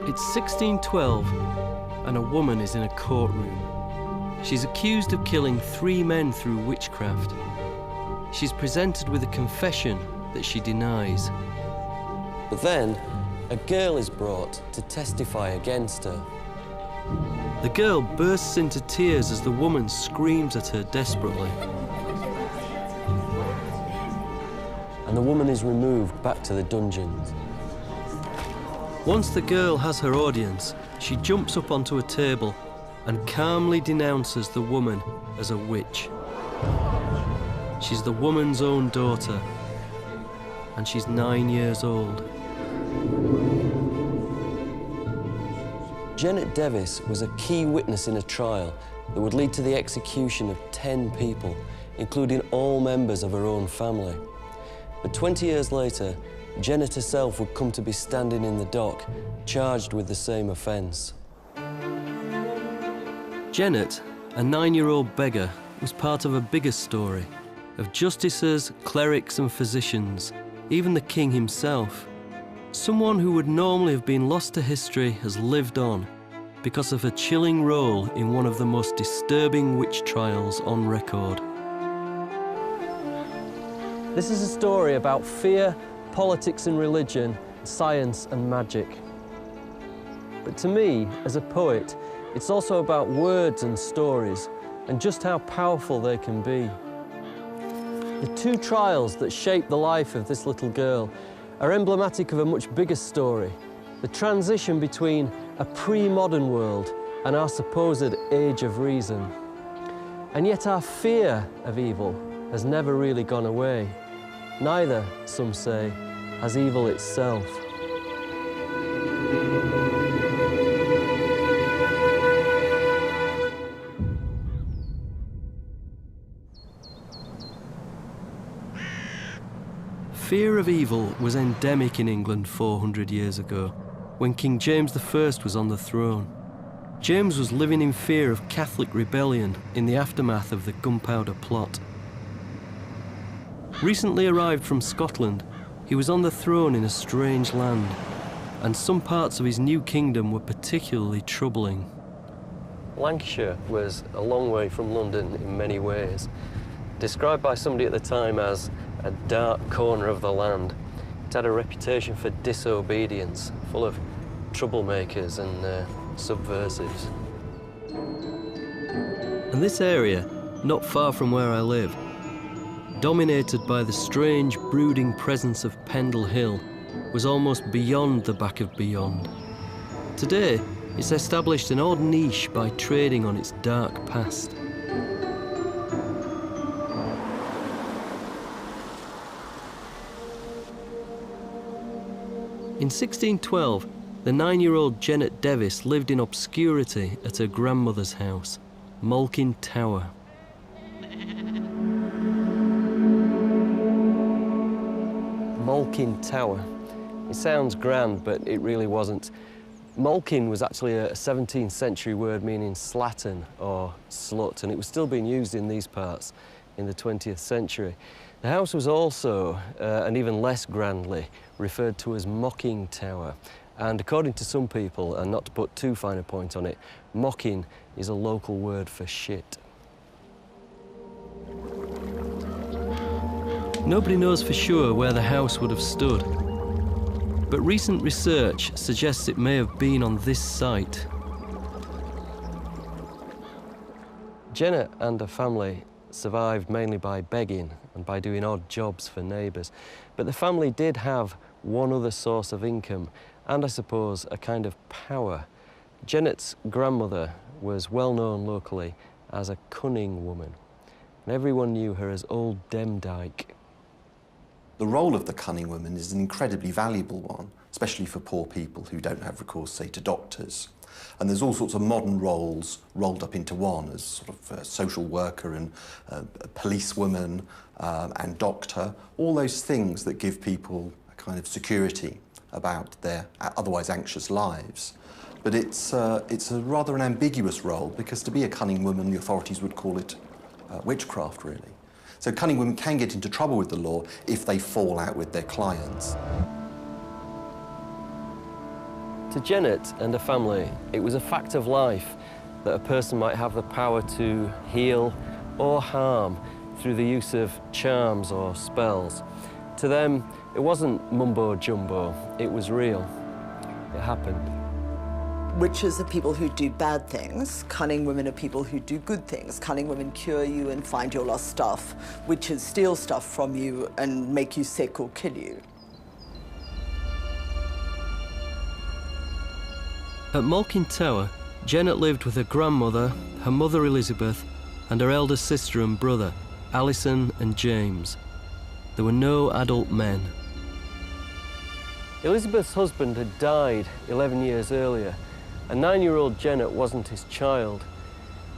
It's 1612, and a woman is in a courtroom. She's accused of killing 3 men through witchcraft. She's presented with a confession that she denies. But then, a girl is brought to testify against her. The girl bursts into tears as the woman screams at her desperately. And the woman is removed back to the dungeons. Once the girl has her audience, she jumps up onto a table and calmly denounces the woman as a witch. She's the woman's own daughter, and she's 9 years old. Janet Devis was a key witness in a trial that would lead to the execution of 10 people, including all members of her own family. But 20 years later, Janet herself would come to be standing in the dock, charged with the same offence. Janet, a 9-year-old beggar, was part of a bigger story of justices, clerics and physicians, even the king himself. Someone who would normally have been lost to history has lived on because of her chilling role in one of the most disturbing witch trials on record. This is a story about fear, politics and religion, science and magic. But to me, as a poet, it's also about words and stories and just how powerful they can be. The 2 trials that shaped the life of this little girl are emblematic of a much bigger story, the transition between a pre-modern world and our supposed age of reason. And yet our fear of evil has never really gone away. Neither, some say, has evil itself. Fear of evil was endemic in England 400 years ago, when King James I was on the throne. James was living in fear of Catholic rebellion in the aftermath of the Gunpowder Plot. Recently arrived from Scotland, he was on the throne in a strange land, and some parts of his new kingdom were particularly troubling. Lancashire was a long way from London in many ways. Described by somebody at the time as a dark corner of the land, it had a reputation for disobedience, full of troublemakers and subversives. And this area, not far from where I live, dominated by the strange, brooding presence of Pendle Hill, was almost beyond the back of beyond. Today, it's established an odd niche by trading on its dark past. In 1612, the 9-year-old Janet Devis lived in obscurity at her grandmother's house, Malkin Tower. Malkin Tower. It sounds grand, but it really wasn't. Malkin was actually a 17th century word meaning slattern or slut, and it was still being used in these parts in the 20th century. The house was also, and even less grandly, referred to as Mocking Tower. And according to some people, and not to put too fine a point on it, mocking is a local word for shit. Nobody knows for sure where the house would have stood, but recent research suggests it may have been on this site. Janet and her family survived mainly by begging and by doing odd jobs for neighbours. But the family did have one other source of income and, I suppose, a kind of power. Janet's grandmother was well known locally as a cunning woman, and everyone knew her as Old Demdike. The role of the cunning woman is an incredibly valuable one, especially for poor people who don't have recourse, say, to doctors. And there's all sorts of modern roles rolled up into one, as sort of a social worker and a policewoman and doctor, all those things that give people a kind of security about their otherwise anxious lives. But it's a rather an ambiguous role, because to be a cunning woman, the authorities would call it witchcraft, really. So cunning women can get into trouble with the law if they fall out with their clients. To Janet and her family, it was a fact of life that a person might have the power to heal or harm through the use of charms or spells. To them, it wasn't mumbo-jumbo, it was real. It happened. Witches are people who do bad things. Cunning women are people who do good things. Cunning women cure you and find your lost stuff. Witches steal stuff from you and make you sick or kill you. At Malkin Tower, Janet lived with her grandmother, her mother Elizabeth, and her elder sister and brother, Alison and James. There were no adult men. Elizabeth's husband had died 11 years earlier, and 9-year-old Janet wasn't his child.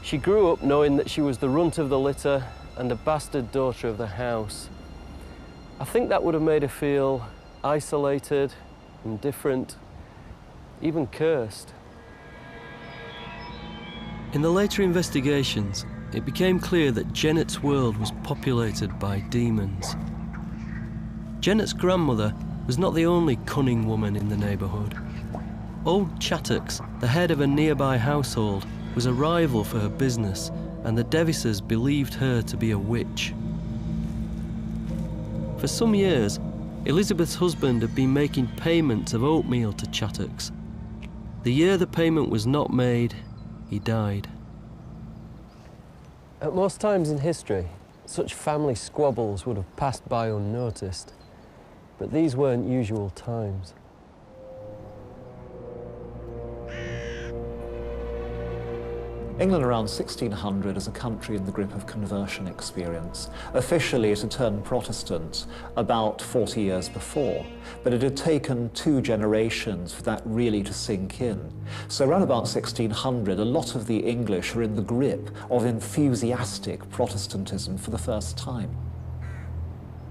She grew up knowing that she was the runt of the litter and a bastard daughter of the house. I think that would have made her feel isolated, indifferent, even cursed. In the later investigations, it became clear that Janet's world was populated by demons. Janet's grandmother was not the only cunning woman in the neighbourhood. Old Chattox, the head of a nearby household, was a rival for her business, and the Devises believed her to be a witch. For some years, Elizabeth's husband had been making payments of oatmeal to Chattox. The year the payment was not made, he died. At most times in history, such family squabbles would have passed by unnoticed, but these weren't usual times. England around 1600 is a country in the grip of conversion experience. Officially, it had turned Protestant about 40 years before, but it had taken 2 generations for that really to sink in. So around about 1600, a lot of the English are in the grip of enthusiastic Protestantism for the first time.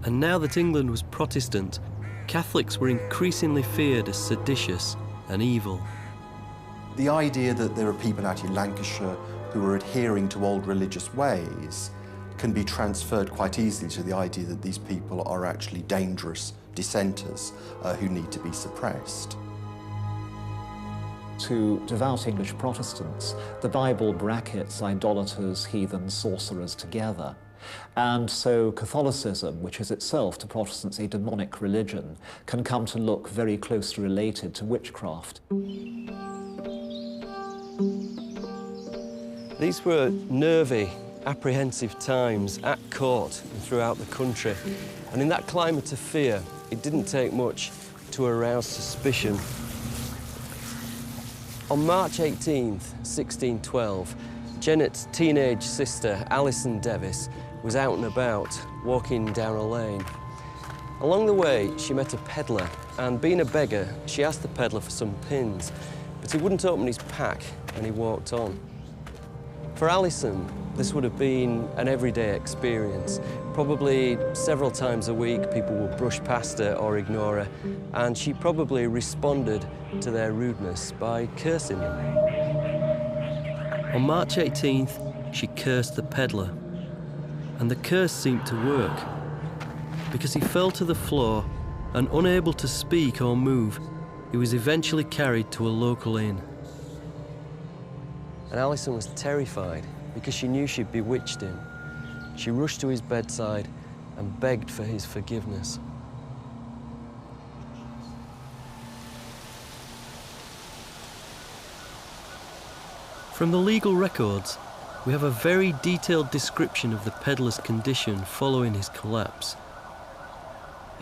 And now that England was Protestant, Catholics were increasingly feared as seditious and evil. The idea that there are people out in Lancashire who are adhering to old religious ways can be transferred quite easily to the idea that these people are actually dangerous dissenters who need to be suppressed. To devout English Protestants, the Bible brackets idolaters, heathens, sorcerers together. And so Catholicism, which is itself to Protestants a demonic religion, can come to look very closely related to witchcraft. These were nervy, apprehensive times at court and throughout the country. And in that climate of fear, it didn't take much to arouse suspicion. On March 18th, 1612, Janet's teenage sister, Alison Devis, was out and about, walking down a lane. Along the way, she met a peddler, and being a beggar, she asked the peddler for some pins, but he wouldn't open his pack, and he walked on. For Alison, this would have been an everyday experience. Probably several times a week, people would brush past her or ignore her, and she probably responded to their rudeness by cursing them. On March 18th, she cursed the peddler, and the curse seemed to work, because he fell to the floor and, unable to speak or move, he was eventually carried to a local inn. And Alison was terrified because she knew she'd bewitched him. She rushed to his bedside and begged for his forgiveness. From the legal records, we have a very detailed description of the peddler's condition following his collapse.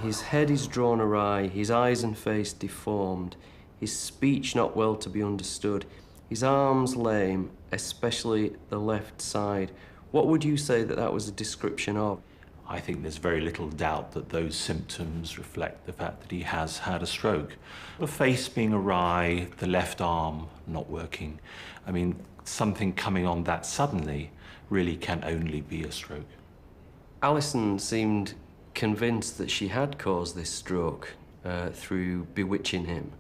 His head is drawn awry, his eyes and face deformed, his speech not well to be understood, his arms lame, especially the left side. What would you say that that was a description of? I think there's very little doubt that those symptoms reflect the fact that he has had a stroke. The face being awry, the left arm not working. I mean, something coming on that suddenly really can only be a stroke. Alison seemed convinced that she had caused this stroke through bewitching him.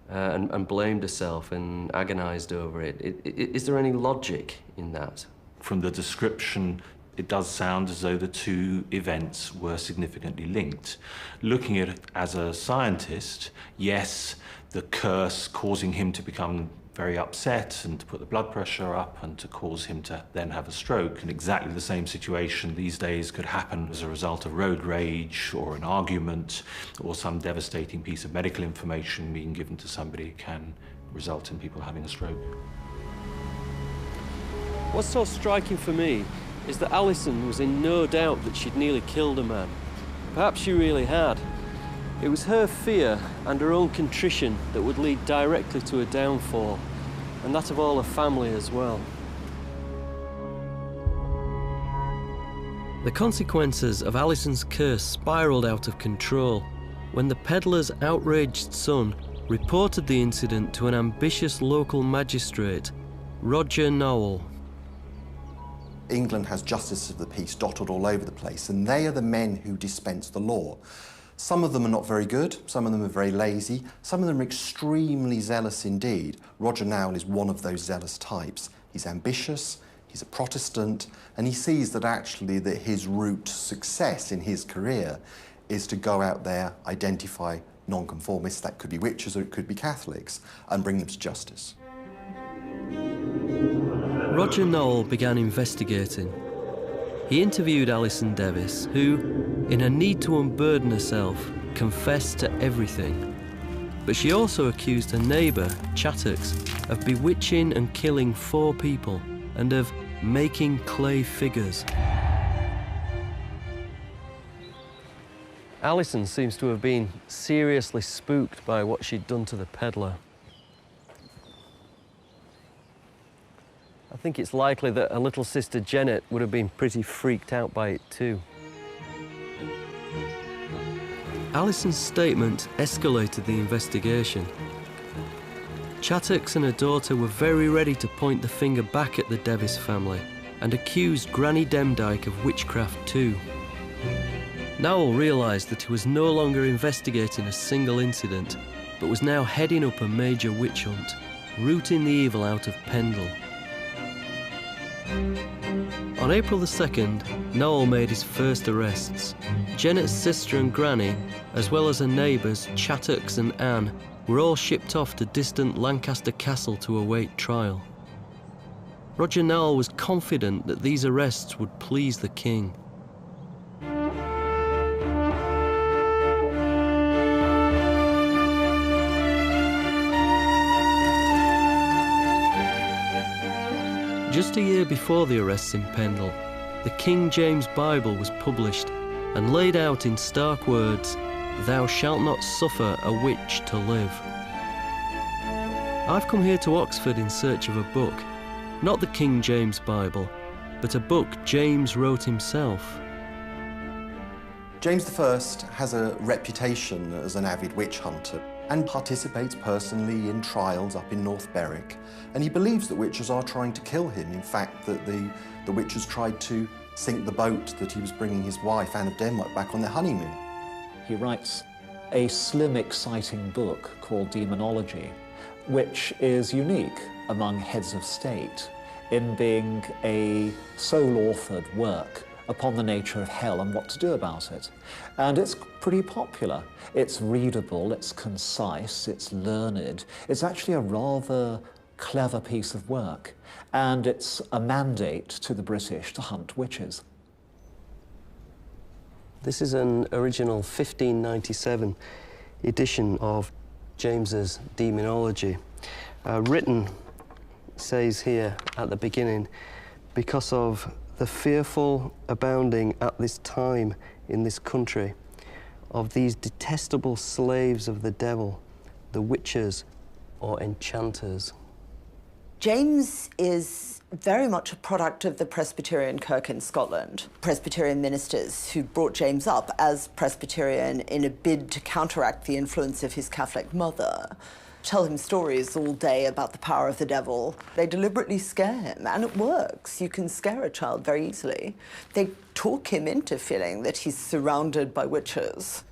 And blamed herself and agonised over it. Is there any logic in that? From the description It does sound as though the two events were significantly linked. Looking at it as a scientist, yes, the curse causing him to become very upset and to put the blood pressure up and to cause him to then have a stroke. And exactly the same situation these days could happen as a result of road rage or an argument or some devastating piece of medical information being given to somebody can result in people having a stroke. What's so striking for me is that Alison was in no doubt that she'd nearly killed a man. Perhaps she really had. It was her fear and her own contrition that would lead directly to her downfall, and that of all her family as well. The consequences of Alison's curse spiralled out of control when the peddler's outraged son reported the incident to an ambitious local magistrate, Roger Nowell. England has justices of the peace dotted all over the place, and they are the men who dispense the law. Some of them are not very good, some of them are very lazy, some of them are extremely zealous indeed. Roger Nowell is one of those zealous types. He's ambitious, he's a Protestant, and he sees that actually that his route to success in his career is to go out there, identify nonconformists, that could be witches or it could be Catholics, and bring them to justice. Roger Nowell began investigating. He interviewed Alison Davis, who, in her need to unburden herself, confessed to everything. But she also accused her neighbour, Chattox, of bewitching and killing 4 people and of making clay figures. Alison seems to have been seriously spooked by what she'd done to the peddler. I think it's likely that her little sister Janet would have been pretty freaked out by it too. Alison's statement escalated the investigation. Chattox and her daughter were very ready to point the finger back at the Davis family and accused Granny Demdike of witchcraft too. Nowell realised that he was no longer investigating a single incident, but was now heading up a major witch hunt, rooting the evil out of Pendle. On April the 2nd, Nowell made his first arrests. Janet's sister and Granny, as well as her neighbours Chattox and Anne, were all shipped off to distant Lancaster Castle to await trial. Roger Nowell was confident that these arrests would please the king. Just a year before the arrests in Pendle, the King James Bible was published and laid out in stark words, "Thou shalt not suffer a witch to live." I've come here to Oxford in search of a book, not the King James Bible, but a book James wrote himself. James I has a reputation as an avid witch hunter and participates personally in trials up in North Berwick. And he believes that witches are trying to kill him. In fact, that the witches tried to sink the boat that he was bringing his wife, Anne of Denmark, back on their honeymoon. He writes a slim, exciting book called Demonology, which is unique among heads of state in being a sole-authored work upon the nature of hell and what to do about it. And it's pretty popular. It's readable, it's concise, it's learned. It's actually a rather clever piece of work, and it's a mandate to the British to hunt witches. This is an original 1597 edition of James's Demonology, written, says here at the beginning, because of the fearful abounding at this time in this country of these detestable slaves of the devil, the witches or enchanters. James is very much a product of the Presbyterian Kirk in Scotland. Presbyterian ministers who brought James up as Presbyterian in a bid to counteract the influence of his Catholic mother tell him stories all day about the power of the devil. They deliberately scare him, and it works. You can scare a child very easily. They talk him into feeling that he's surrounded by witches.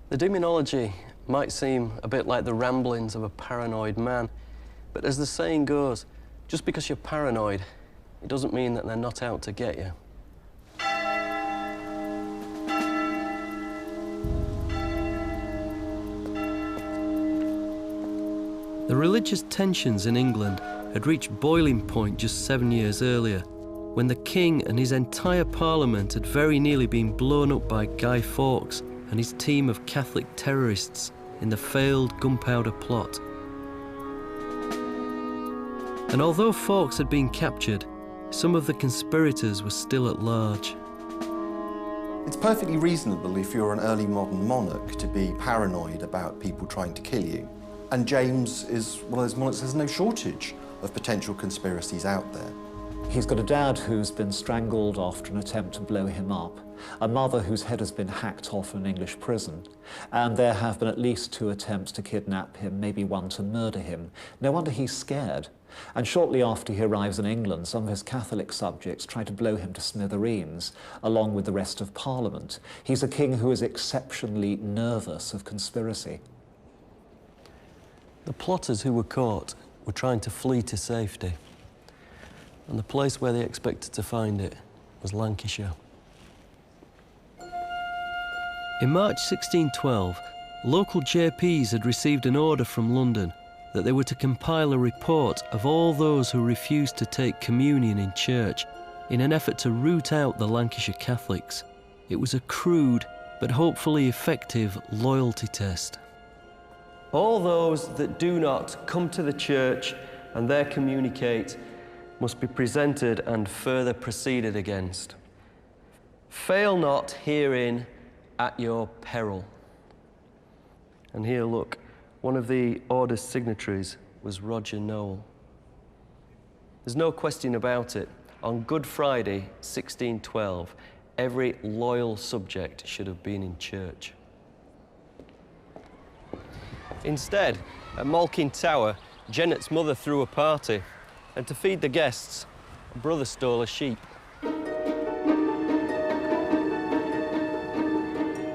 The demonology might seem a bit like the ramblings of a paranoid man, but as the saying goes, just because you're paranoid, it doesn't mean that they're not out to get you. The religious tensions in England had reached boiling point just 7 years earlier, when the king and his entire parliament had very nearly been blown up by Guy Fawkes and his team of Catholic terrorists in the failed Gunpowder Plot. And although Fawkes had been captured, some of the conspirators were still at large. It's perfectly reasonable if you're an early modern monarch to be paranoid about people trying to kill you. And James is one of those monarchs, there's no shortage of potential conspiracies out there. He's got a dad who's been strangled after an attempt to blow him up, a mother whose head has been hacked off in an English prison, and there have been at least 2 attempts to kidnap him, maybe 1 to murder him. No wonder he's scared. And shortly after he arrives in England, some of his Catholic subjects try to blow him to smithereens, along with the rest of Parliament. He's a king who is exceptionally nervous of conspiracy. The plotters who were caught were trying to flee to safety, and the place where they expected to find it was Lancashire. In March 1612, local JPs had received an order from London that they were to compile a report of all those who refused to take communion in church in an effort to root out the Lancashire Catholics. It was a crude but hopefully effective loyalty test. All those that do not come to the church and there communicate must be presented and further proceeded against. Fail not herein at your peril. And here, look, one of the order's signatories was Roger Nowell. There's no question about it. On Good Friday, 1612, every loyal subject should have been in church. Instead, at Malkin Tower, Janet's mother threw a party, and to feed the guests, a brother stole a sheep.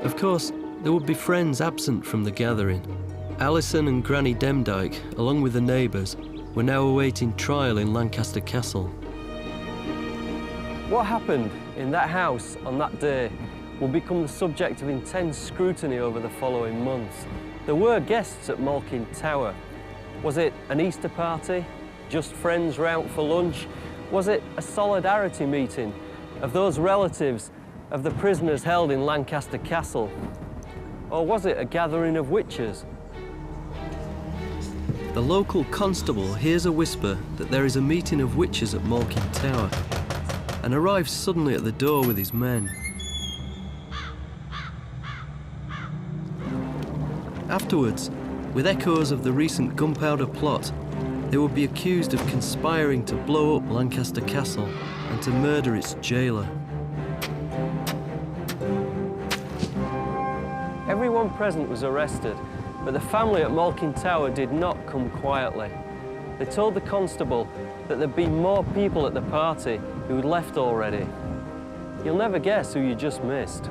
Of course, there would be friends absent from the gathering. Alison and Granny Demdike, along with the neighbours, were now awaiting trial in Lancaster Castle. What happened in that house on that day will become the subject of intense scrutiny over the following months. There were guests at Malkin Tower. Was it an Easter party? Just friends round for lunch? Was it a solidarity meeting of those relatives of the prisoners held in Lancaster Castle? Or was it a gathering of witches? The local constable hears a whisper that there is a meeting of witches at Malkin Tower and arrives suddenly at the door with his men. Afterwards, with echoes of the recent Gunpowder Plot, they would be accused of conspiring to blow up Lancaster Castle and to murder its jailer. Everyone present was arrested, but the family at Malkin Tower did not come quietly. They told the constable that there'd been more people at the party who had left already. You'll never guess who you just missed.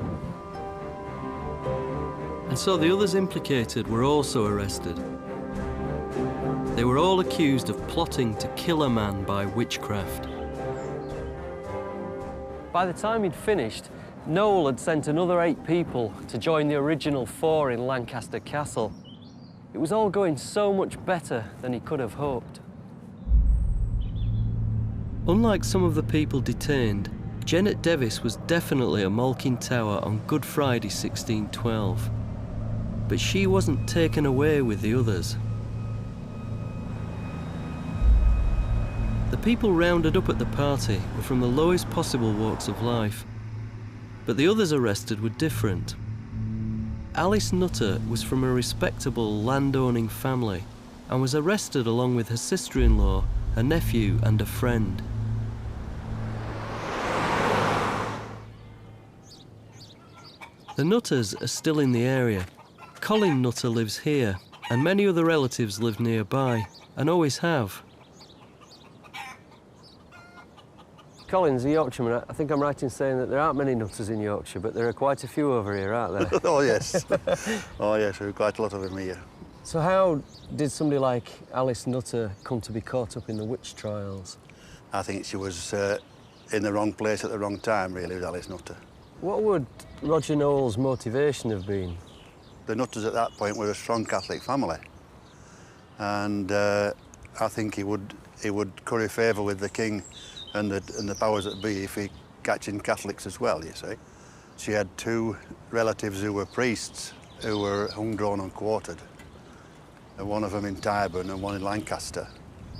And so the others implicated were also arrested. They were all accused of plotting to kill a man by witchcraft. By the time he'd finished, Nowell had sent another 8 people to join the original 4 in Lancaster Castle. It was all going so much better than he could have hoped. Unlike some of the people detained, Janet Devis was definitely at Malkin Tower on Good Friday 1612. But she wasn't taken away with the others. The people rounded up at the party were from the lowest possible walks of life. But the others arrested were different. Alice Nutter was from a respectable land-owning family and was arrested along with her sister-in-law, her nephew and a friend. The Nutters are still in the area. Colin Nutter lives here, and many other relatives live nearby, and always have. Colin's a Yorkshireman. I think I'm right in saying that there aren't many Nutters in Yorkshire, but there are quite a few over here, aren't there? Oh, yes. Oh, yes, there are quite a lot of them here. So how did somebody like Alice Nutter come to be caught up in the witch trials? I think she was in the wrong place at the wrong time, really, with Alice Nutter. What would Roger Nowell's motivation have been? The Nutters at that point were a strong Catholic family. and I think he would curry favour with the king and the powers that be if he catching Catholics as well, you see. She had two relatives who were priests who were hung, drawn and quartered. And one of them in Tyburn and one in Lancaster.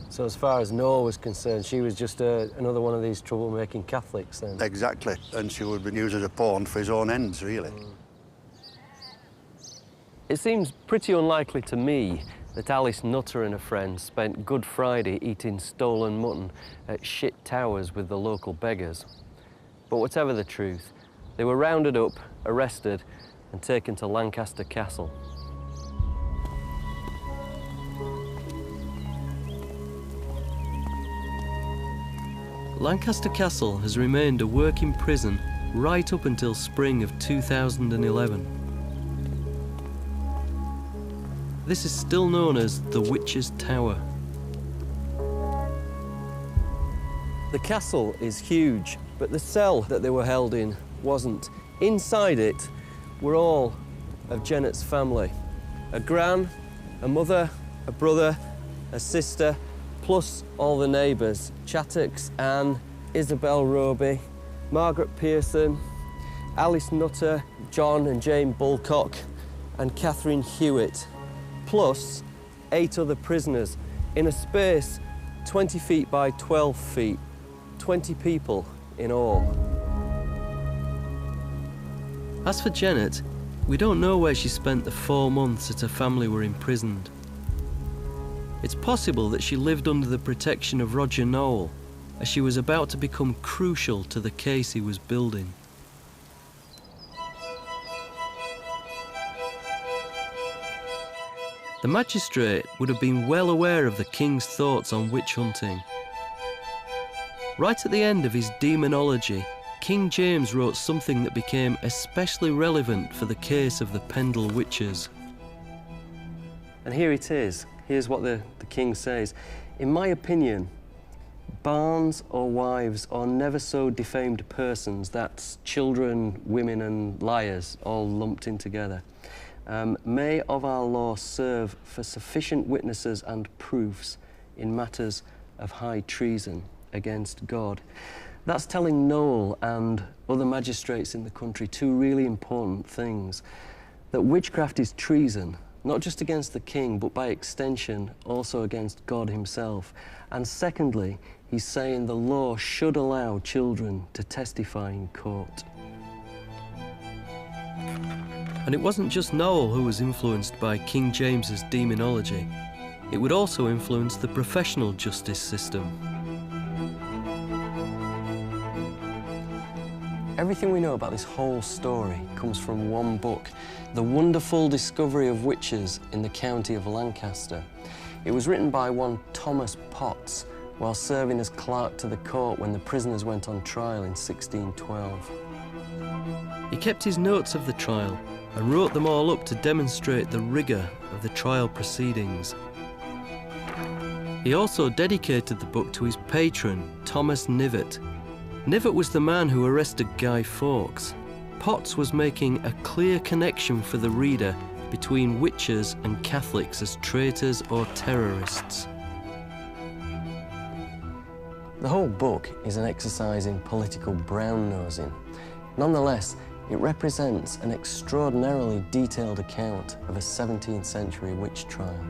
So as far as Noel was concerned, she was just another one of these troublemaking Catholics then? Exactly, and she would be used as a pawn for his own ends, really. It seems pretty unlikely to me that Alice Nutter and her friends spent Good Friday eating stolen mutton at shit towers with the local beggars. But whatever the truth, they were rounded up, arrested, and taken to Lancaster Castle. Lancaster Castle has remained a working prison right up until spring of 2011. This is still known as the Witch's Tower. The castle is huge, but the cell that they were held in wasn't. Inside it were all of Janet's family. A gran, a mother, a brother, a sister, plus all the neighbours, Chattocks, Anne, Isabel Roby, Margaret Pearson, Alice Nutter, John and Jane Bulcock, and Catherine Hewitt, plus 8 other prisoners in a space 20 feet by 12 feet, 20 people in all. As for Janet, we don't know where she spent the 4 months that her family were imprisoned. It's possible that she lived under the protection of Roger Noel, as she was about to become crucial to the case he was building. The magistrate would have been well aware of the king's thoughts on witch hunting. Right at the end of his demonology, King James wrote something that became especially relevant for the case of the Pendle witches. And here it is. Here's what the king says. In my opinion, barns or wives or never so defamed persons, that's children, women and liars, all lumped in together, may of our law serve for sufficient witnesses and proofs in matters of high treason against God. That's telling Noel and other magistrates in the country 2 really important things. That witchcraft is treason, not just against the king, but by extension also against God himself. And secondly, he's saying the law should allow children to testify in court. And it wasn't just Noel who was influenced by King James's demonology. It would also influence the professional justice system. Everything we know about this whole story comes from one book, The Wonderful Discovery of Witches in the County of Lancaster. It was written by one Thomas Potts while serving as clerk to the court when the prisoners went on trial in 1612. He kept his notes of the trial and wrote them all up to demonstrate the rigour of the trial proceedings. He also dedicated the book to his patron, Thomas Knivet. Knivet was the man who arrested Guy Fawkes. Potts was making a clear connection for the reader between witches and Catholics as traitors or terrorists. The whole book is an exercise in political brown-nosing. Nonetheless, it represents an extraordinarily detailed account of a 17th century witch trial.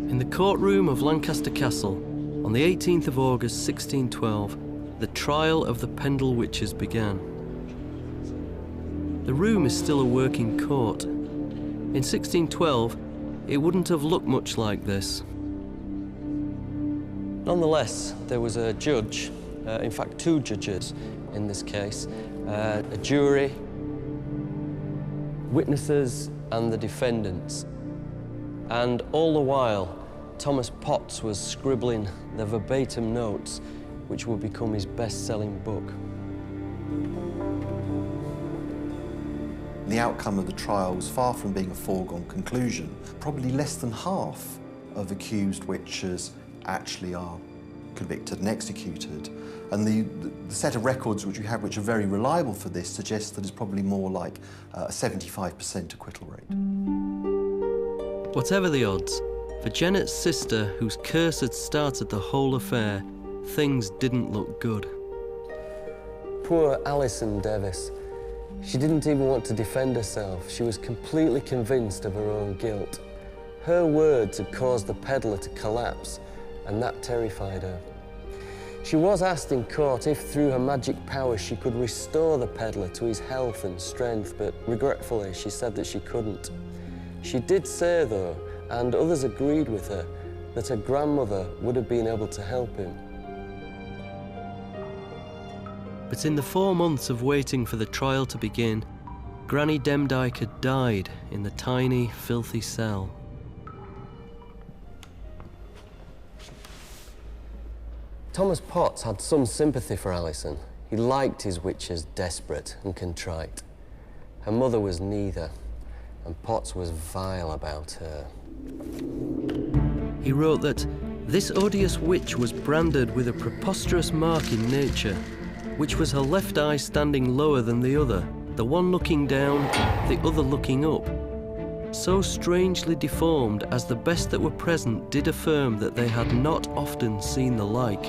In the courtroom of Lancaster Castle, on the 18th of August 1612, the trial of the Pendle witches began. The room is still a working court. In 1612, it wouldn't have looked much like this. Nonetheless, there was a judge, in fact 2 judges in this case, a jury, witnesses and the defendants. And all the while, Thomas Potts was scribbling the verbatim notes which would become his best-selling book. The outcome of the trial was far from being a foregone conclusion. Probably less than half of accused witches actually are convicted and executed. And the set of records which we have, which are very reliable for this, suggests that it's probably more like a 75% acquittal rate. Whatever the odds, for Janet's sister, whose curse had started the whole affair, things didn't look good. Poor Alison Davis. She didn't even want to defend herself. She was completely convinced of her own guilt. Her words had caused the peddler to collapse, and that terrified her. She was asked in court if, through her magic powers, she could restore the peddler to his health and strength, but regretfully, she said that she couldn't. She did say, though, and others agreed with her, that her grandmother would have been able to help him. But in the 4 months of waiting for the trial to begin, Granny Demdike had died in the tiny, filthy cell. Thomas Potts had some sympathy for Alison. He liked his witches desperate and contrite. Her mother was neither, and Potts was vile about her. He wrote that this odious witch was branded with a preposterous mark in nature, which was her left eye standing lower than the other, the one looking down, the other looking up. So strangely deformed as the best that were present did affirm that they had not often seen the like.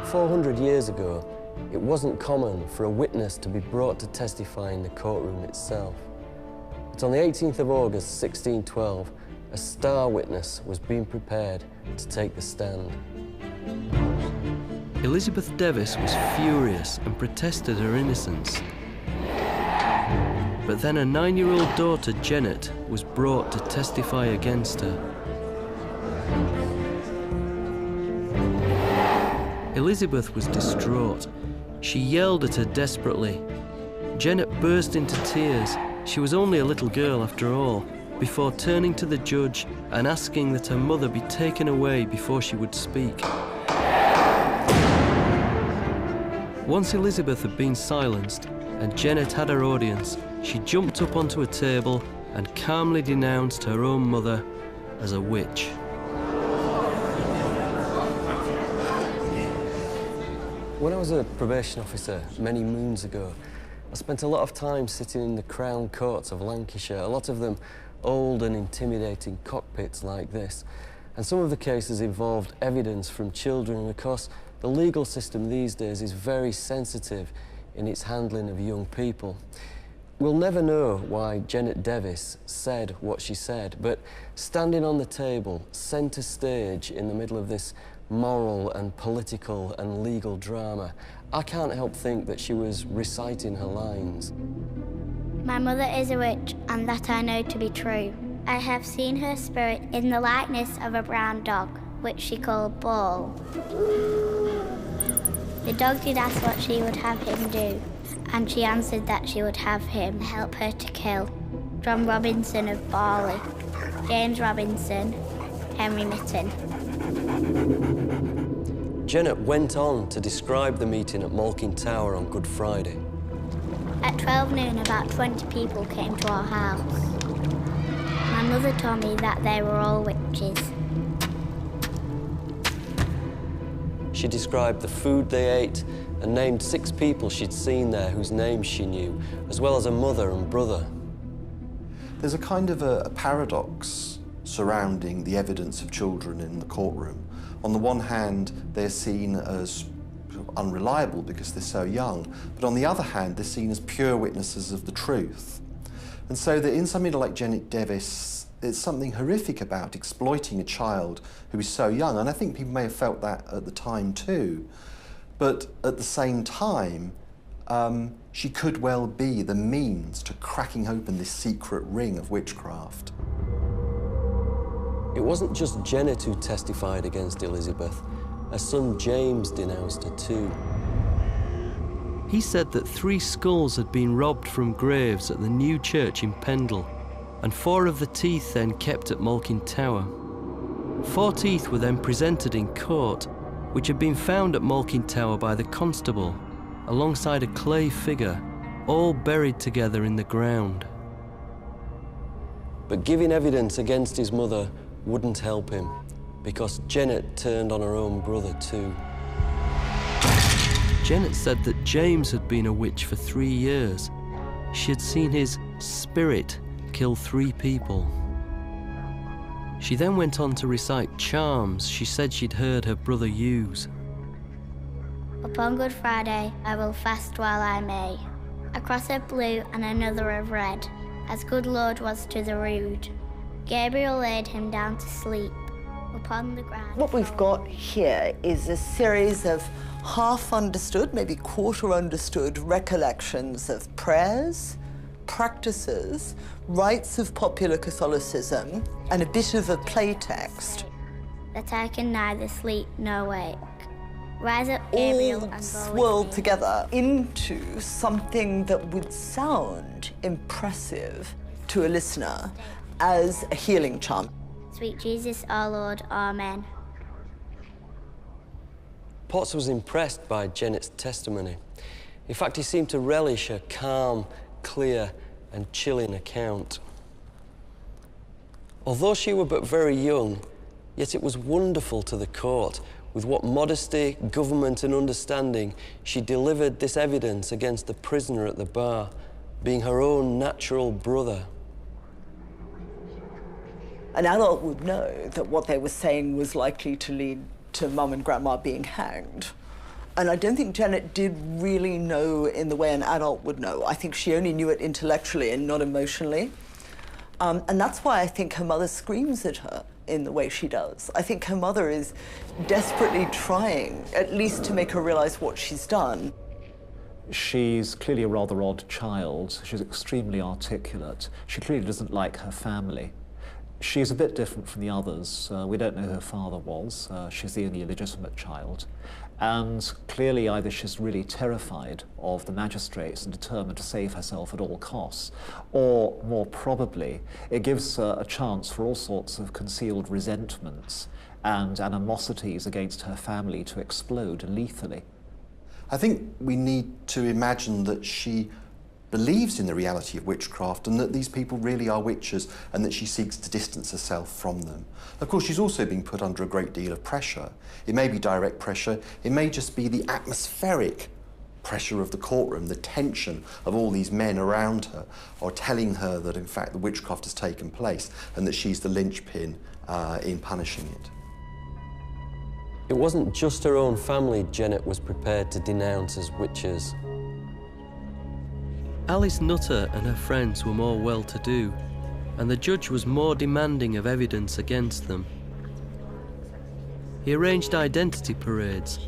400 years ago, it wasn't common for a witness to be brought to testify in the courtroom itself. But on the 18th of August, 1612, a star witness was being prepared to take the stand. Elizabeth Davis was furious and protested her innocence. But then a 9-year-old daughter, Janet, was brought to testify against her. Elizabeth was distraught. She yelled at her desperately. Janet burst into tears. She was only a little girl after all, before turning to the judge and asking that her mother be taken away before she would speak. Once Elizabeth had been silenced and Janet had her audience, she jumped up onto a table and calmly denounced her own mother as a witch. When I was a probation officer many moons ago, I spent a lot of time sitting in the Crown Courts of Lancashire, a lot of them old and intimidating cockpits like this. And some of the cases involved evidence from children, and of course, the legal system these days is very sensitive in its handling of young people. We'll never know why Janet Davis said what she said, but standing on the table, centre stage in the middle of this moral and political and legal drama, I can't help think that she was reciting her lines. My mother is a witch, and that I know to be true. I have seen her spirit in the likeness of a brown dog, which she called Ball. The dog did ask what she would have him do, and she answered that she would have him help her to kill John Robinson of Barley, James Robinson, Henry Mitten. Janet went on to describe the meeting at Malkin Tower on Good Friday. At 12 noon, about 20 people came to our house. My mother told me that they were all witches. She described the food they ate and named 6 people she'd seen there whose names she knew, as well as a mother and brother. There's a kind of a paradox surrounding the evidence of children in the courtroom. On the one hand, they're seen as unreliable because they're so young, but on the other hand, they're seen as pure witnesses of the truth. And so that in somebody like Janet Davis, there's something horrific about exploiting a child who is so young, and I think people may have felt that at the time too. But at the same time, she could well be the means to cracking open this secret ring of witchcraft. It wasn't just Janet who testified against Elizabeth. Her son James denounced her too. He said that 3 skulls had been robbed from graves at the new church in Pendle, and 4 of the teeth then kept at Malkin Tower. 4 teeth were then presented in court, which had been found at Malkin Tower by the constable, alongside a clay figure, all buried together in the ground. But giving evidence against his mother wouldn't help him, because Janet turned on her own brother too. Janet said that James had been a witch for 3 years. She had seen his spirit kill 3 people. She then went on to recite charms she said she'd heard her brother use. Upon Good Friday I will fast while I may, a cross of blue and another of red, as good Lord was to the rude. Gabriel laid him down to sleep upon the ground. What we've got here is a series of half-understood, maybe quarter-understood recollections of prayers, practices, rites of popular Catholicism, and a bit of a play text. That I can neither sleep nor wake. Rise up, Gabriel, all and go swirled with me. together into something that would sound impressive to a listener as a healing charm. Sweet Jesus, our Lord, amen. Potts was impressed by Janet's testimony. In fact, he seemed to relish her calm, clear and chilling account. Although she were but very young, yet it was wonderful to the court with what modesty, government and understanding she delivered this evidence against the prisoner at the bar, being her own natural brother. An adult would know that what they were saying was likely to lead to Mum and Grandma being hanged. And I don't think Janet did really know in the way an adult would know. I think she only knew it intellectually and not emotionally. And that's why I think her mother screams at her in the way she does. I think her mother is desperately trying, at least to make her realize what she's done. She's clearly a rather odd child. She's extremely articulate. She clearly doesn't like her family. She's a bit different from the others. We don't know who her father was. She's the only illegitimate child. And clearly either she's really terrified of the magistrates and determined to save herself at all costs, or more probably, it gives her a chance for all sorts of concealed resentments and animosities against her family to explode lethally. I think we need to imagine that she believes in the reality of witchcraft and that these people really are witches and that she seeks to distance herself from them. Of course, she's also being put under a great deal of pressure. It may be direct pressure, it may just be the atmospheric pressure of the courtroom, the tension of all these men around her, or telling her that in fact the witchcraft has taken place and that she's the linchpin in punishing it. It wasn't just her own family Janet was prepared to denounce as witches. Alice Nutter and her friends were more well-to-do, and the judge was more demanding of evidence against them. He arranged identity parades,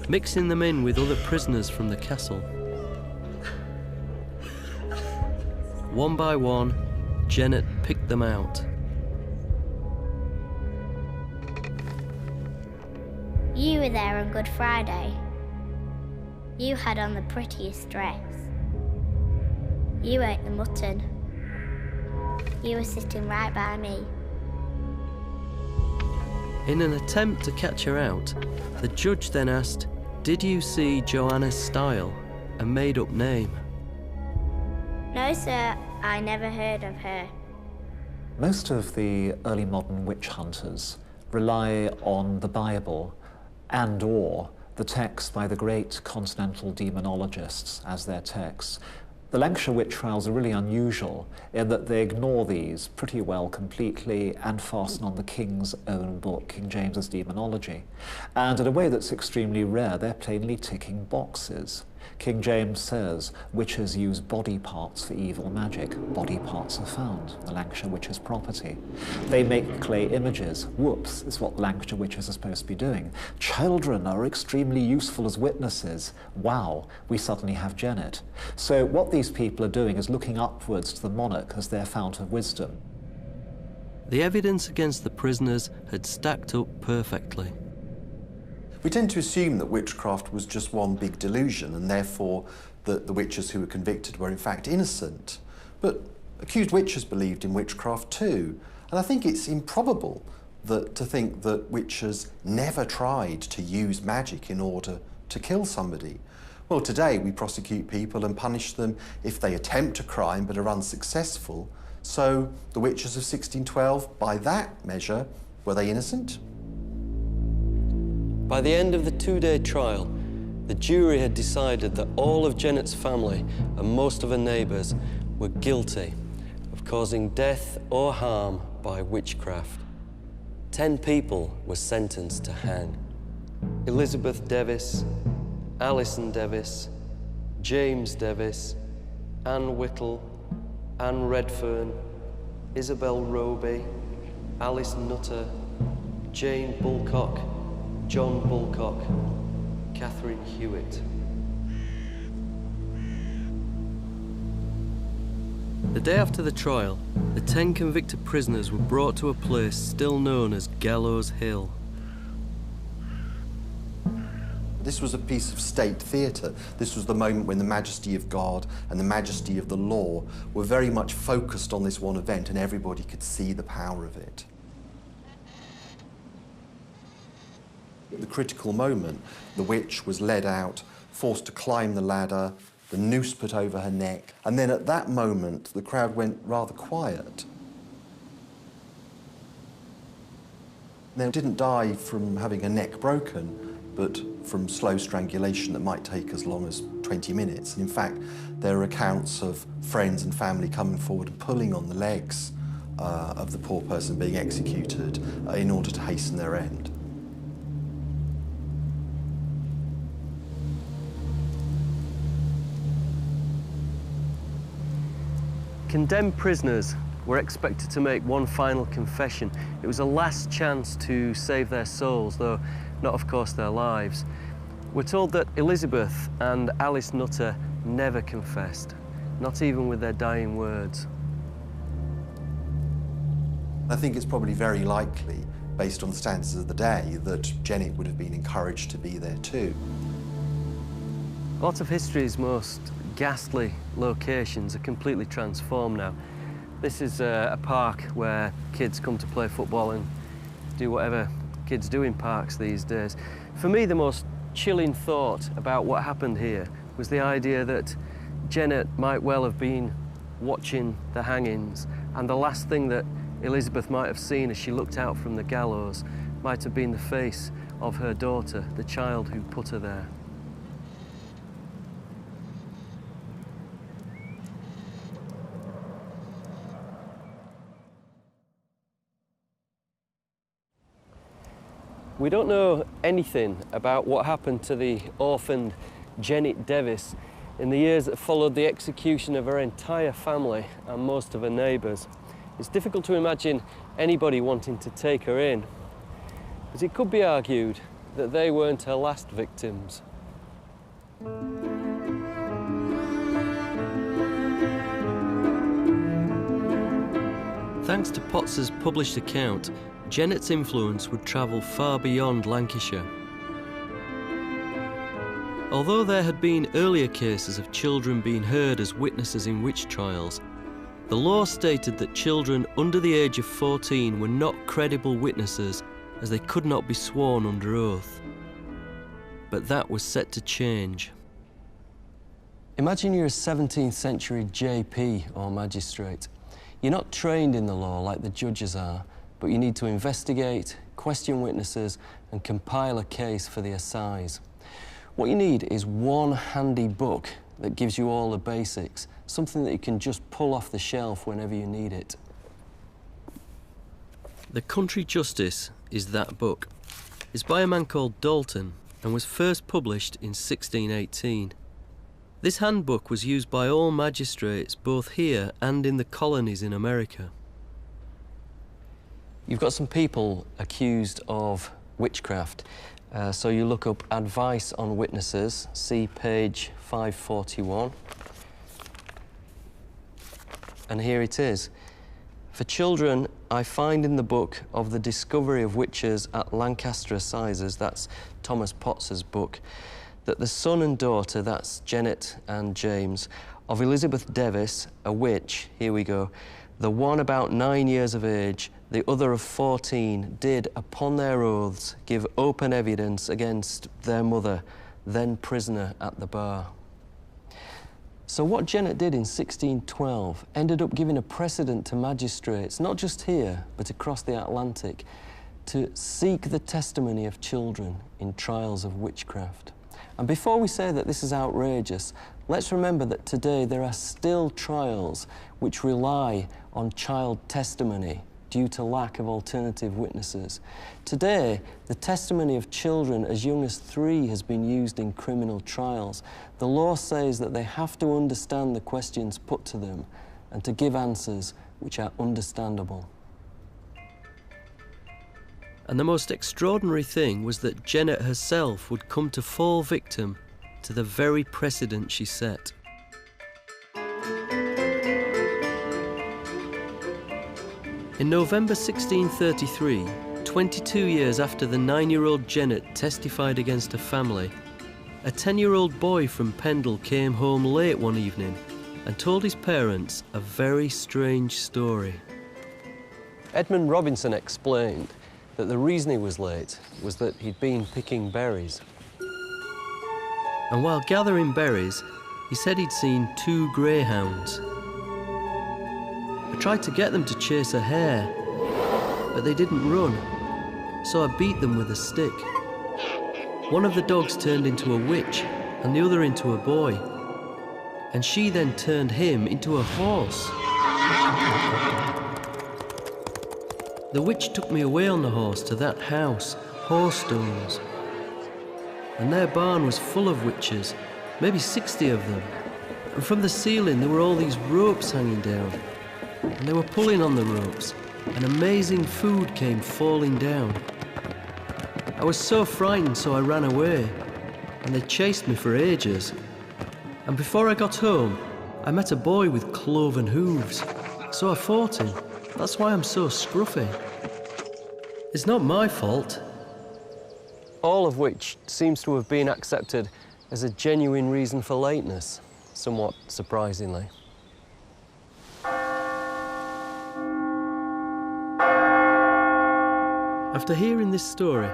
mixing them in with other prisoners from the castle. One by one, Janet picked them out. You were there on Good Friday. You had on the prettiest dress. You ate the mutton. You were sitting right by me. In an attempt to catch her out, the judge then asked, "Did you see Joanna's style, a made-up name?" No, sir, I never heard of her. Most of the early modern witch hunters rely on the Bible and/or the texts by the great continental demonologists as their texts. The Lancashire witch trials are really unusual in that they ignore these pretty well completely and fasten on the King's own book, King James's Demonology. And in a way that's extremely rare, they're plainly ticking boxes. King James says witches use body parts for evil magic. Body parts are found, the Lancashire witches' property. They make clay images. Whoops, is what the Lancashire witches are supposed to be doing. Children are extremely useful as witnesses. Wow, we suddenly have Janet. So what these people are doing is looking upwards to the monarch as their fount of wisdom. The evidence against the prisoners had stacked up perfectly. We tend to assume that witchcraft was just one big delusion and therefore that the witches who were convicted were in fact innocent. But accused witches believed in witchcraft too. And I think it's improbable to think that witches never tried to use magic in order to kill somebody. Well, today we prosecute people and punish them if they attempt a crime but are unsuccessful. So the witches of 1612, by that measure, were they innocent? By the end of the two-day trial, the jury had decided that all of Janet's family and most of her neighbours were guilty of causing death or harm by witchcraft. 10 people were sentenced to hang. Elizabeth Devis, Alison Devis, James Devis, Anne Whittle, Anne Redfern, Isabel Roby, Alice Nutter, Jane Bulcock, John Bulcock, Catherine Hewitt. The day after the trial, the 10 convicted prisoners were brought to a place still known as Gallows Hill. This was a piece of state theatre. This was the moment when the majesty of God and the majesty of the law were very much focused on this one event, and everybody could see the power of it. At the critical moment, the witch was led out, forced to climb the ladder, the noose put over her neck, and then at that moment, the crowd went rather quiet. They didn't die from having her neck broken, but from slow strangulation that might take as long as 20 minutes. And in fact, there are accounts of friends and family coming forward and pulling on the legs of the poor person being executed in order to hasten their end. Condemned prisoners were expected to make one final confession. It was a last chance to save their souls, though not, of course, their lives. We're told that Elizabeth and Alice Nutter never confessed, not even with their dying words. I think it's probably very likely, based on the standards of the day, that Janet would have been encouraged to be there too. A lot of history's most ghastly locations are completely transformed now. This is a park where kids come to play football and do whatever kids do in parks these days. For me, the most chilling thought about what happened here was the idea that Janet might well have been watching the hangings, and the last thing that Elizabeth might have seen as she looked out from the gallows might have been the face of her daughter, the child who put her there. We don't know anything about what happened to the orphaned Janet Devis in the years that followed the execution of her entire family and most of her neighbours. It's difficult to imagine anybody wanting to take her in, but it could be argued that they weren't her last victims. Thanks to Potts's published account, Janet's influence would travel far beyond Lancashire. Although there had been earlier cases of children being heard as witnesses in witch trials, the law stated that children under the age of 14 were not credible witnesses as they could not be sworn under oath. But that was set to change. Imagine you're a 17th century JP or magistrate. You're not trained in the law like the judges are, but you need to investigate, question witnesses, and compile a case for the assize. What you need is one handy book that gives you all the basics, something that you can just pull off the shelf whenever you need it. The Country Justice is that book. It's by a man called Dalton and was first published in 1618. This handbook was used by all magistrates both here and in the colonies in America. You've got some people accused of witchcraft. So you look up advice on witnesses, see page 541. And here it is. For children, I find in the book of the discovery of witches at Lancaster Assizes, that's Thomas Potts's book, that the son and daughter, that's Janet and James, of Elizabeth Devis, a witch, here we go, the one about 9 years of age, the other of 14, did, upon their oaths, give open evidence against their mother, then prisoner at the bar. So what Janet did in 1612 ended up giving a precedent to magistrates, not just here, but across the Atlantic. to seek the testimony of children in trials of witchcraft. And before we say that this is outrageous, let's remember that today there are still trials which rely on child testimony due to lack of alternative witnesses. Today, the testimony of children as young as 3 has been used in criminal trials. The law says that they have to understand the questions put to them and to give answers which are understandable. And the most extraordinary thing was that Janet herself would come to fall victim to the very precedent she set. In November 1633, 22 years after the 9-year-old Janet testified against her family, a 10-year-old boy from Pendle came home late one evening and told his parents a very strange story. Edmund Robinson explained that the reason he was late was that he'd been picking berries. And while gathering berries, he said he'd seen 2 greyhounds. I tried to get them to chase a hare, but they didn't run, so I beat them with a stick. One of the dogs turned into a witch and the other into a boy, and she then turned him into a horse. The witch took me away on the horse to that house, Horstones, and their barn was full of witches, maybe 60 of them, and from the ceiling there were all these ropes hanging down, and they were pulling on the ropes, and amazing food came falling down. I was so frightened, so I ran away, and they chased me for ages. And before I got home, I met a boy with cloven hooves, so I fought him. That's why I'm so scruffy. It's not my fault. All of which seems to have been accepted as a genuine reason for lateness, somewhat surprisingly. After hearing this story,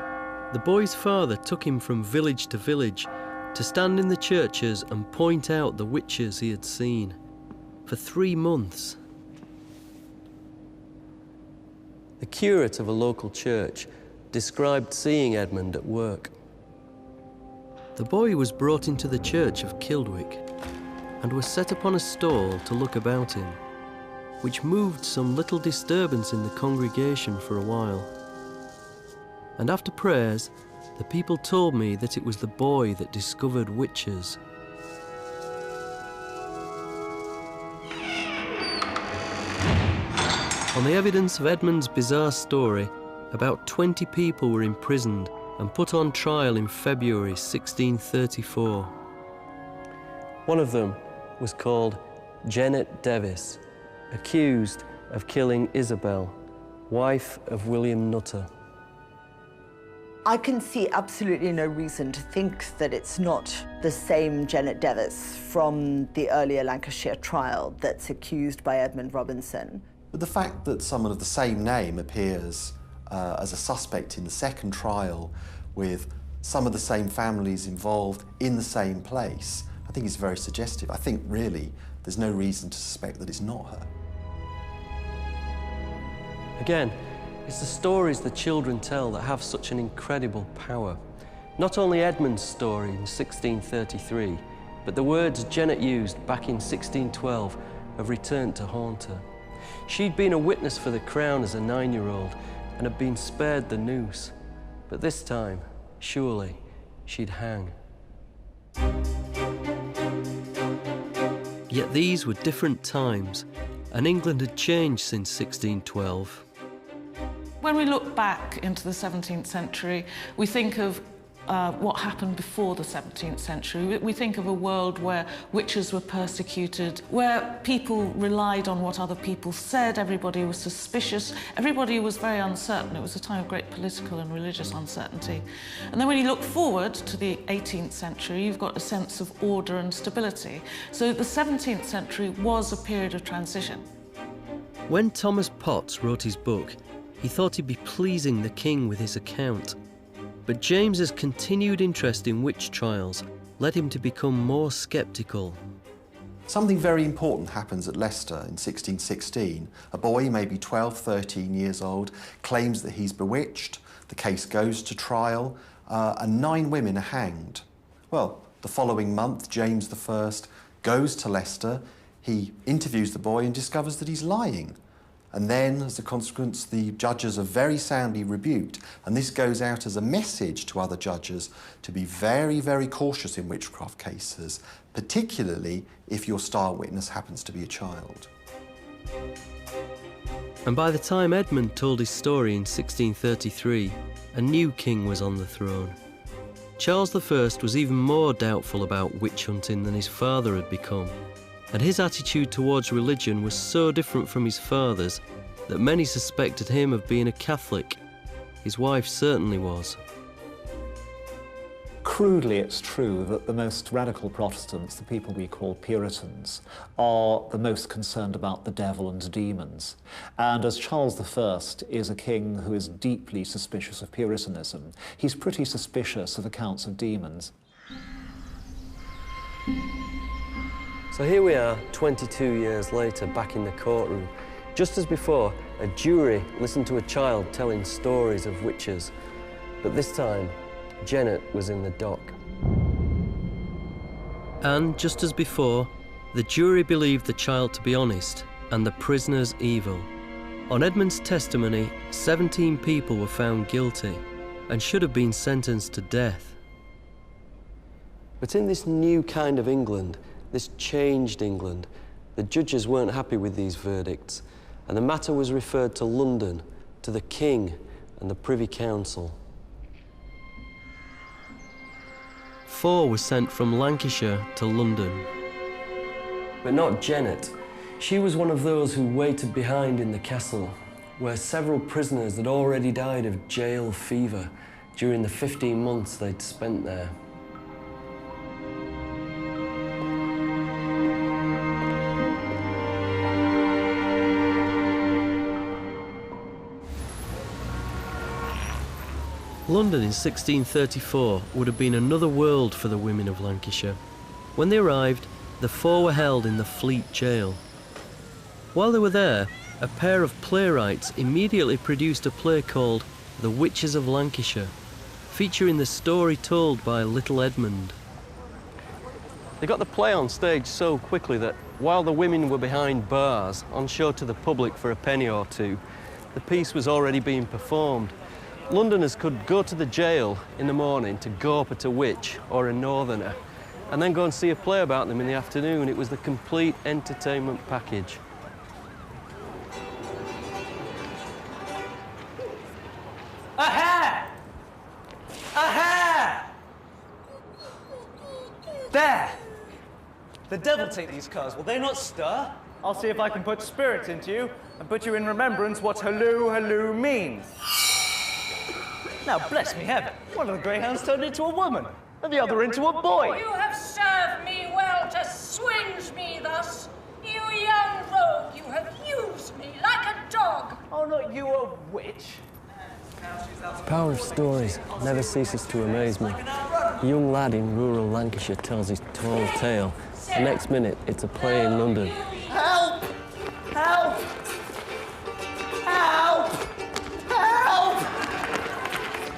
the boy's father took him from village to village to stand in the churches and point out the witches he had seen for 3 months. The curate of a local church described seeing Edmund at work. The boy was brought into the church of Kildwick and was set upon a stall to look about him, which moved some little disturbance in the congregation for a while. And after prayers, the people told me that it was the boy that discovered witches. On the evidence of Edmund's bizarre story, about 20 people were imprisoned and put on trial in February 1634. One of them was called Janet Devis, accused of killing Isabel, wife of William Nutter. I can see absolutely no reason to think that it's not the same Janet Devis from the earlier Lancashire trial that's accused by Edmund Robinson. But the fact that someone of the same name appears as a suspect in the second trial with some of the same families involved in the same place, I think is very suggestive. I think really there's no reason to suspect that it's not her. Again, it's the stories the children tell that have such an incredible power. Not only Edmund's story in 1633, but the words Janet used back in 1612 have returned to haunt her. She'd been a witness for the Crown as a 9-year-old and had been spared the noose. But this time, surely, she'd hang. Yet these were different times, and England had changed since 1612. When we look back into the 17th century, we think of what happened before the 17th century. We think of a world where witches were persecuted, where people relied on what other people said, everybody was suspicious, everybody was very uncertain. It was a time of great political and religious uncertainty. And then when you look forward to the 18th century, you've got a sense of order and stability. So the 17th century was a period of transition. When Thomas Potts wrote his book, he thought he'd be pleasing the king with his account. But James's continued interest in witch trials led him to become more sceptical. Something very important happens at Leicester in 1616. A boy, maybe 12, 13 years old, claims that he's bewitched, The case goes to trial, and 9 women are hanged. Well, the following month, James I goes to Leicester. He interviews the boy and discovers that he's lying. And then, as a consequence, the judges are very soundly rebuked. And this goes out as a message to other judges to be very, very cautious in witchcraft cases, particularly if your star witness happens to be a child. And by the time Edmund told his story in 1633, a new king was on the throne. Charles I was even more doubtful about witch hunting than his father had become, and his attitude towards religion was so different from his father's that many suspected him of being a Catholic. His wife certainly was. Crudely, it's true that the most radical Protestants, the people we call Puritans, are the most concerned about the devil and demons. And as Charles I is a king who is deeply suspicious of Puritanism, he's pretty suspicious of accounts of demons. So here we are, 22 years later, back in the courtroom. Just as before, a jury listened to a child telling stories of witches. But this time, Janet was in the dock. And just as before, the jury believed the child to be honest and the prisoners evil. On Edmund's testimony, 17 people were found guilty and should have been sentenced to death. But in this new kind of England, this changed England, the judges weren't happy with these verdicts, and the matter was referred to London, to the King and the Privy Council. 4 were sent from Lancashire to London. But not Janet. She was one of those who waited behind in the castle, where several prisoners had already died of jail fever during the 15 months they'd spent there. London in 1634 would have been another world for the women of Lancashire. When they arrived, the 4 were held in the Fleet jail. While they were there, a pair of playwrights immediately produced a play called The Witches of Lancashire, featuring the story told by little Edmund. They got the play on stage so quickly that while the women were behind bars, on show to the public for a penny or two, the piece was already being performed. Londoners could go to the jail in the morning to gape at a witch or a northerner, and then go and see a play about them in the afternoon. It was the complete entertainment package. Aha! Aha! There! The devil take these curs, will they not stir? I'll see if I can put spirit into you and put you in remembrance what halloo halloo means. Now, bless me heaven, one of the greyhounds turned into a woman, and the other into a boy. You have served me well to swinge me thus. You young rogue, you have used me like a dog. Oh, not you, a witch. The power of stories never ceases to amaze me. A young lad in rural Lancashire tells his tall tale. The next minute, it's a play in London. Help! Help! Help! Help!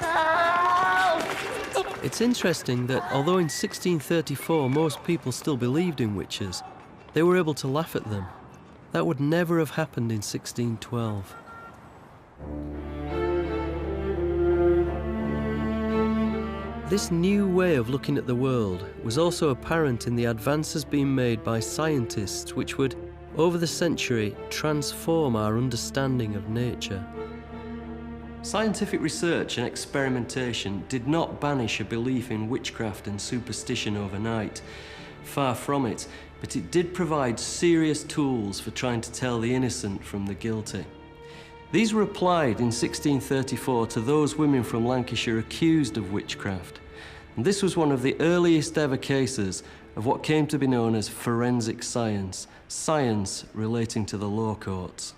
Help! It's interesting that although in 1634 most people still believed in witches, they were able to laugh at them. That would never have happened in 1612. This new way of looking at the world was also apparent in the advances being made by scientists which would, over the century, transform our understanding of nature. Scientific research and experimentation did not banish a belief in witchcraft and superstition overnight. Far from it, but it did provide serious tools for trying to tell the innocent from the guilty. These were applied in 1634 to those women from Lancashire accused of witchcraft. And this was one of the earliest ever cases of what came to be known as forensic science, science relating to the law courts.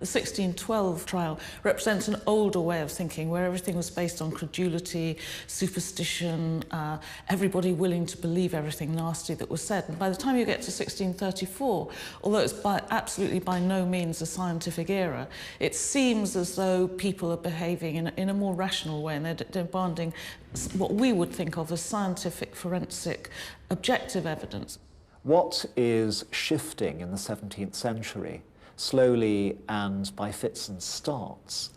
The 1612 trial represents an older way of thinking where everything was based on credulity, superstition, everybody willing to believe everything nasty that was said. And by the time you get to 1634, although it's absolutely by no means a scientific era, it seems as though people are behaving in a more rational way, and they're demanding what we would think of as scientific, forensic, objective evidence. What is shifting in the 17th century, slowly and by fits and starts,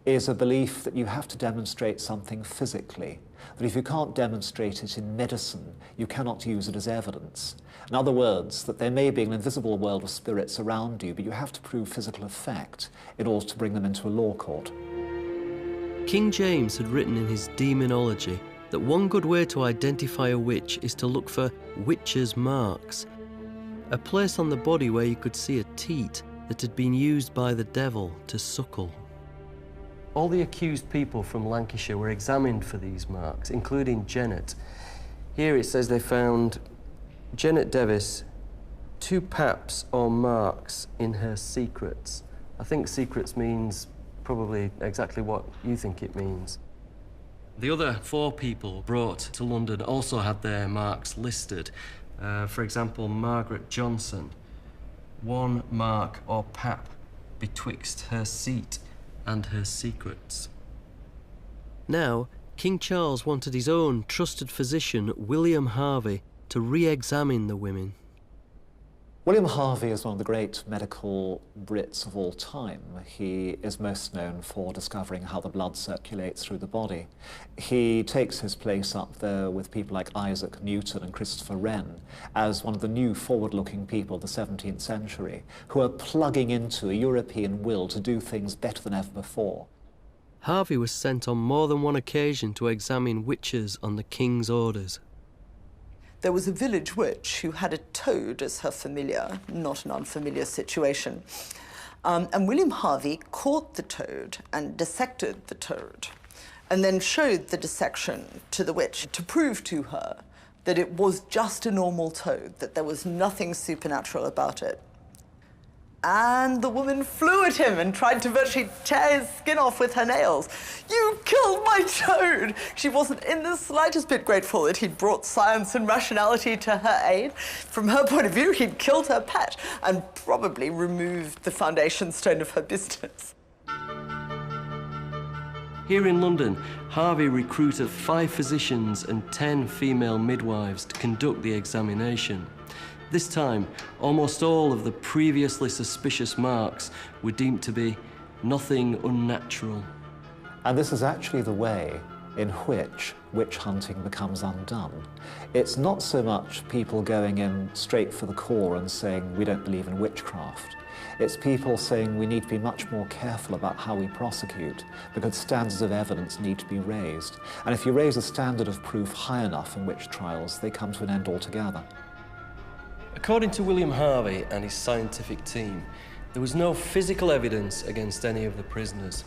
is a belief that you have to demonstrate something physically, that if you can't demonstrate it in medicine, you cannot use it as evidence. In other words, that there may be an invisible world of spirits around you, but you have to prove physical effect in order to bring them into a law court. King James had written in his Demonology that one good way to identify a witch is to look for witches' marks, a place on the body where you could see a teat that had been used by the devil to suckle. All the accused people from Lancashire were examined for these marks, including Janet. Here it says they found Janet Devis 2 paps or marks in her secrets. I think secrets means probably exactly what you think it means. The other 4 people brought to London also had their marks listed. For example, Margaret Johnson, 1 mark or pap betwixt her seat and her secrets. Now, King Charles wanted his own trusted physician, William Harvey, to re-examine the women. William Harvey is one of the great medical Brits of all time. He is most known for discovering how the blood circulates through the body. He takes his place up there with people like Isaac Newton and Christopher Wren as one of the new forward-looking people of the 17th century who are plugging into a European will to do things better than ever before. Harvey was sent on more than one occasion to examine witches on the king's orders. There was a village witch who had a toad as her familiar, not an unfamiliar situation. And William Harvey caught the toad and dissected the toad, and then showed the dissection to the witch to prove to her that it was just a normal toad, that there was nothing supernatural about it. And the woman flew at him and tried to virtually tear his skin off with her nails. "You killed my toad!" She wasn't in the slightest bit grateful that he'd brought science and rationality to her aid. From her point of view, he'd killed her pet and probably removed the foundation stone of her business. Here in London, Harvey recruited 5 physicians and 10 female midwives to conduct the examination. This time, almost all of the previously suspicious marks were deemed to be nothing unnatural. And this is actually the way in which witch hunting becomes undone. It's not so much people going in straight for the core and saying, we don't believe in witchcraft. It's people saying we need to be much more careful about how we prosecute because standards of evidence need to be raised. And if you raise a standard of proof high enough in witch trials, they come to an end altogether. According to William Harvey and his scientific team, there was no physical evidence against any of the prisoners.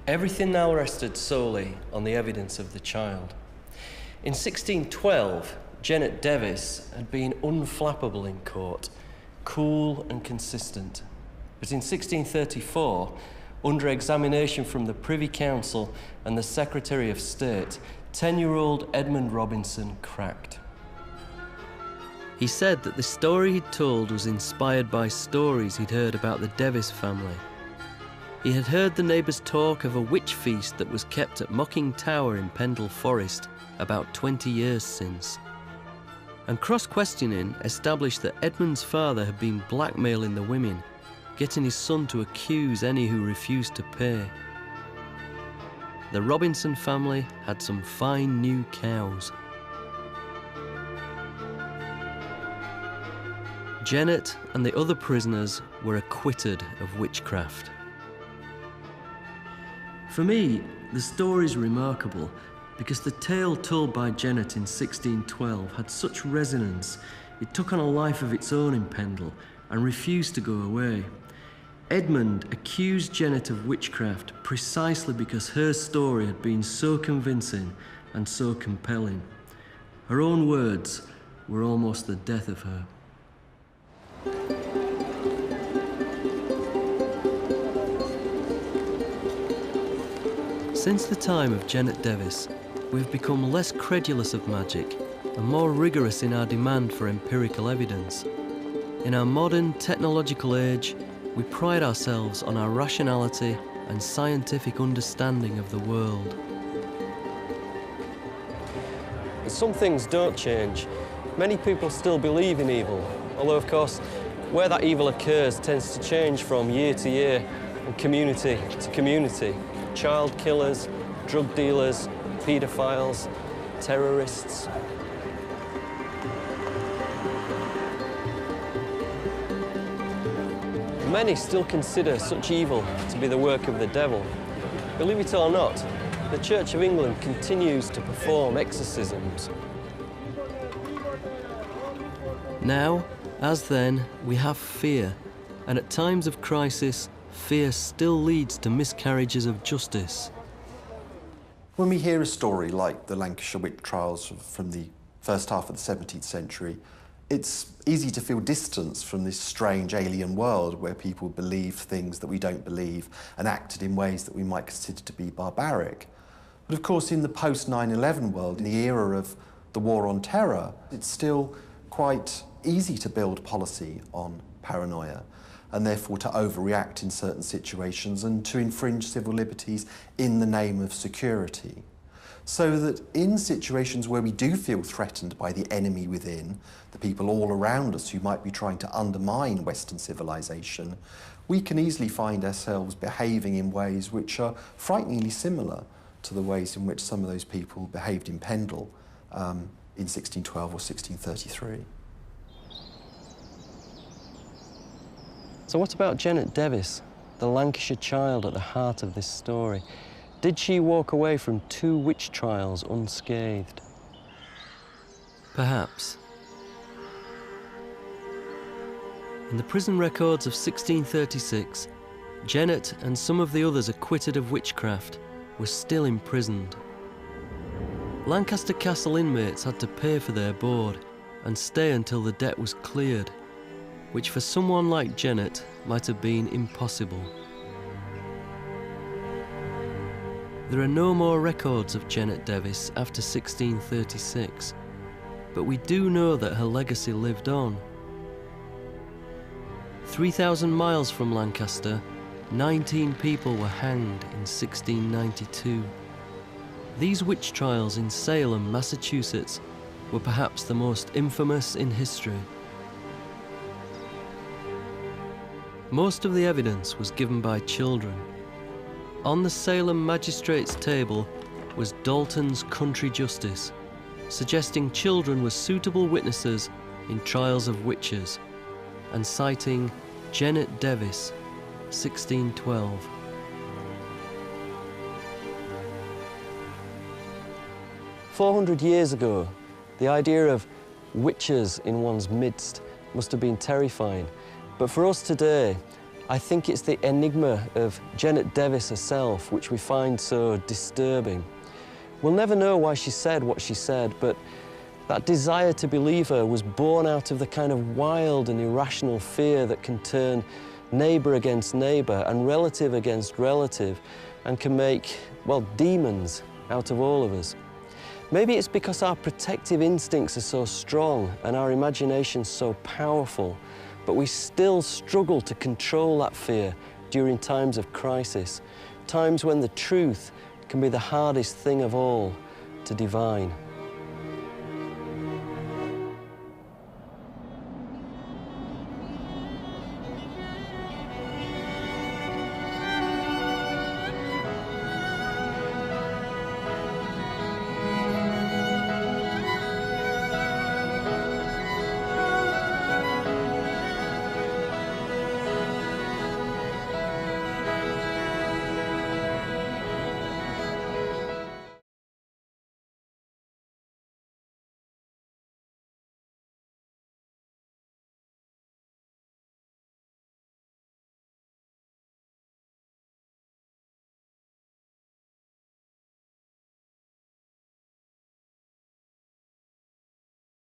Everything now rested solely on the evidence of the child. In 1612, Janet Devis had been unflappable in court, cool and consistent. But in 1634, under examination from the Privy Council and the Secretary of State, 10-year-old Edmund Robinson cracked. He said that the story he'd told was inspired by stories he'd heard about the Devis family. He had heard the neighbours talk of a witch feast that was kept at Mocking Tower in Pendle Forest about 20 years since. And cross-questioning established that Edmund's father had been blackmailing the women, getting his son to accuse any who refused to pay. The Robinson family had some fine new cows. Janet and the other prisoners were acquitted of witchcraft. For me, the story's remarkable because the tale told by Janet in 1612 had such resonance, it took on a life of its own in Pendle and refused to go away. Edmund accused Janet of witchcraft precisely because her story had been so convincing and so compelling. Her own words were almost the death of her. Since the time of Janet Davis, we've become less credulous of magic and more rigorous in our demand for empirical evidence. In our modern technological age, we pride ourselves on our rationality and scientific understanding of the world. But some things don't change. Many people still believe in evil, although of course where that evil occurs tends to change from year to year and community to community. Child killers, drug dealers, paedophiles, terrorists. Many still consider such evil to be the work of the devil. Believe it or not, the Church of England continues to perform exorcisms. Now, as then, we have fear, and at times of crisis, fear still leads to miscarriages of justice. When we hear a story like the Lancashire witch trials from the first half of the 17th century, it's easy to feel distance from this strange alien world where people believed things that we don't believe and acted in ways that we might consider to be barbaric. But of course, in the post-9/11 world, in the era of the war on terror, it's still quite easy to build policy on paranoia and therefore to overreact in certain situations and to infringe civil liberties in the name of security. So that in situations where we do feel threatened by the enemy within, the people all around us who might be trying to undermine Western civilization, we can easily find ourselves behaving in ways which are frighteningly similar to the ways in which some of those people behaved in Pendle in 1612 or 1633. So what about Janet Davis, the Lancashire child at the heart of this story? Did she walk away from 2 witch trials unscathed? Perhaps. In the prison records of 1636, Janet and some of the others acquitted of witchcraft were still imprisoned. Lancaster Castle inmates had to pay for their board and stay until the debt was cleared, which for someone like Janet might have been impossible. There are no more records of Janet Davis after 1636, but we do know that her legacy lived on. 3,000 miles from Lancaster, 19 people were hanged in 1692. These witch trials in Salem, Massachusetts, were perhaps the most infamous in history. Most of the evidence was given by children. On the Salem magistrate's table was Dalton's Country Justice, suggesting children were suitable witnesses in trials of witches, and citing Janet Davis, 1612. "400 years ago, the idea of witches in one's midst must have been terrifying. But for us today, I think it's the enigma of Janet Davis herself which we find so disturbing. We'll never know why she said what she said, but that desire to believe her was born out of the kind of wild and irrational fear that can turn neighbour against neighbour and relative against relative and can make, well, demons out of all of us. Maybe it's because our protective instincts are so strong and our imagination so powerful, but we still struggle to control that fear during times of crisis, times when the truth can be the hardest thing of all to divine.